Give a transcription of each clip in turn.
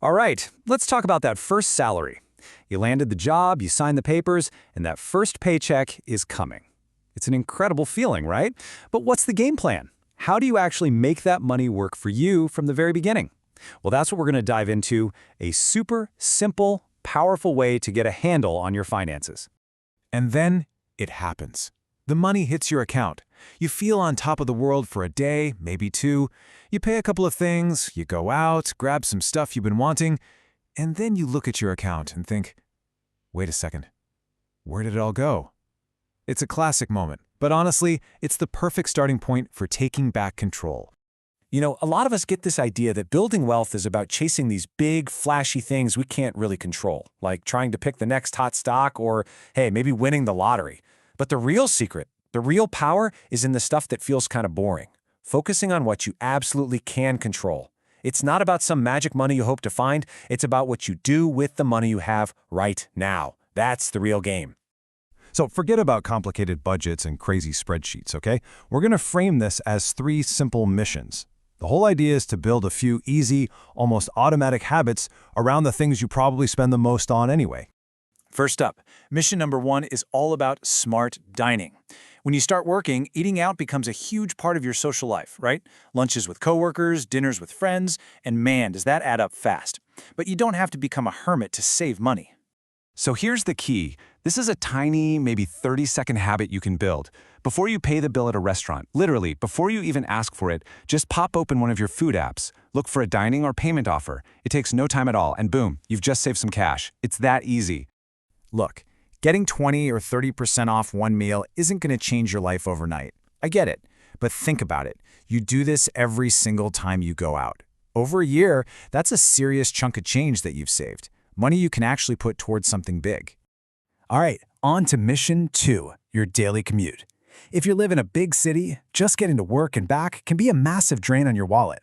All right, let's talk about that first salary. You landed the job, you signed the papers, and that first paycheck is coming. It's an incredible feeling, right? But what's the game plan? How do you actually make that money work for you from the very beginning? Well, that's what we're going to dive into, a super simple, powerful way to get a handle on your finances. And then it happens. The money hits your account. You feel on top of the world for a day, maybe two. You pay a couple of things, you go out, grab some stuff you've been wanting, and then you look at your account and think, wait a second, where did it all go? It's a classic moment, but honestly, it's the perfect starting point for taking back control. You know, a lot of us get this idea that building wealth is about chasing these big, flashy things we can't really control, like trying to pick the next hot stock or, hey, maybe winning the lottery. But the real secret, the real power is in the stuff that feels kind of boring, focusing on what you absolutely can control. It's not about some magic money you hope to find, it's about what you do with the money you have right now. That's the real game. So forget about complicated budgets and crazy spreadsheets, okay? We're going to frame this as 3 simple missions. The whole idea is to build a few easy, almost automatic habits around the things you probably spend the most on anyway. First up, mission number 1 is all about smart dining. When you start working, eating out becomes a huge part of your social life, right? Lunches with coworkers, dinners with friends, and man, does that add up fast. But you don't have to become a hermit to save money. So here's the key. This is a tiny, maybe 30-second habit you can build. Before you pay the bill at a restaurant, literally, before you even ask for it, just pop open one of your food apps. Look for a dining or payment offer. It takes no time at all, and boom, you've just saved some cash. It's that easy. Look, getting 20 or 30% off one meal isn't going to change your life overnight. I get it, but think about it. You do this every single time you go out. Over a year, that's a serious chunk of change that you've saved. Money you can actually put towards something big. All right, on to mission 2, your daily commute. If you live in a big city, just getting to work and back can be a massive drain on your wallet.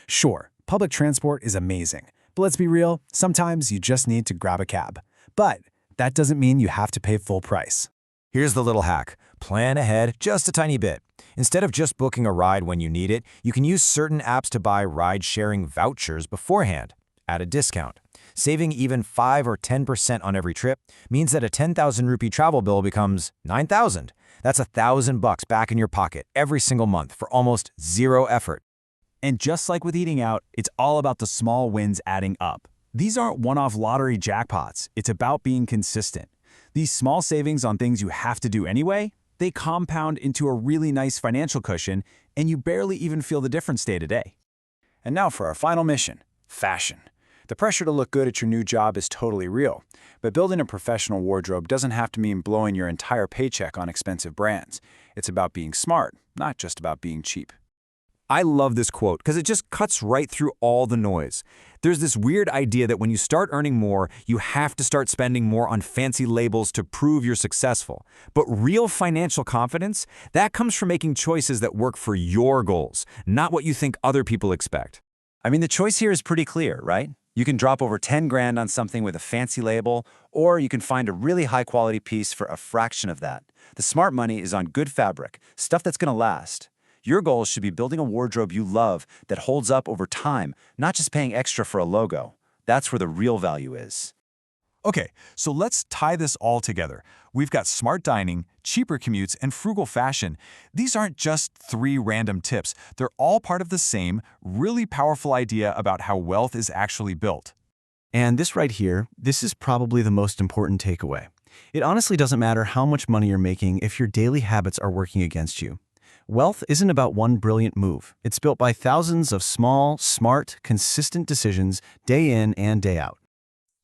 Sure, public transport is amazing, but let's be real, sometimes you just need to grab a cab. But that doesn't mean you have to pay full price. Here's the little hack. Plan ahead just a tiny bit. Instead of just booking a ride when you need it, you can use certain apps to buy ride-sharing vouchers beforehand at a discount. Saving even 5 or 10% on every trip means that a 10,000 rupee travel bill becomes 9,000. That's $1,000 back in your pocket every single month for almost zero effort. And just like with eating out, it's all about the small wins adding up. These aren't one-off lottery jackpots. It's about being consistent. These small savings on things you have to do anyway, they compound into a really nice financial cushion, and you barely even feel the difference day to day. And now for our final mission, fashion. The pressure to look good at your new job is totally real, but building a professional wardrobe doesn't have to mean blowing your entire paycheck on expensive brands. It's about being smart, not just about being cheap. I love this quote because it just cuts right through all the noise. There's this weird idea that when you start earning more, you have to start spending more on fancy labels to prove you're successful. But real financial confidence, that comes from making choices that work for your goals, not what you think other people expect. I mean, the choice here is pretty clear, right? You can drop over 10 grand on something with a fancy label, or you can find a really high-quality piece for a fraction of that. The smart money is on good fabric, stuff that's going to last. Your goal should be building a wardrobe you love that holds up over time, not just paying extra for a logo. That's where the real value is. Okay, so let's tie this all together. We've got smart dining, cheaper commutes, and frugal fashion. These aren't just 3 random tips. They're all part of the same, really powerful idea about how wealth is actually built. And this right here, this is probably the most important takeaway. It honestly doesn't matter how much money you're making if your daily habits are working against you. Wealth isn't about one brilliant move. It's built by thousands of small, smart, consistent decisions day in and day out.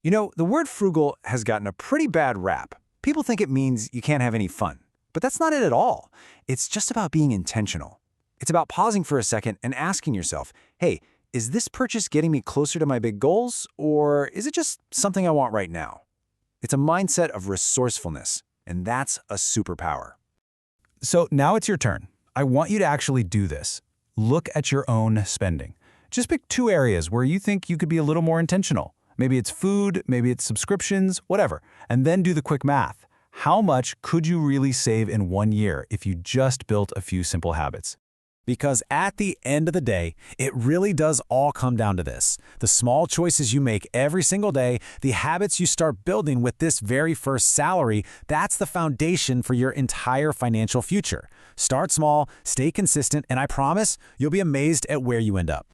You know, the word frugal has gotten a pretty bad rap. People think it means you can't have any fun. But that's not it at all. It's just about being intentional. It's about pausing for a second and asking yourself, hey, is this purchase getting me closer to my big goals, or is it just something I want right now? It's a mindset of resourcefulness, and that's a superpower. So now it's your turn. I want you to actually do this. Look at your own spending. Just pick 2 areas where you think you could be a little more intentional. Maybe it's food, maybe it's subscriptions, whatever. And then do the quick math. How much could you really save in 1 year if you just built a few simple habits? Because at the end of the day, it really does all come down to this. The small choices you make every single day, the habits you start building with this very first salary, that's the foundation for your entire financial future. Start small, stay consistent, and I promise you'll be amazed at where you end up.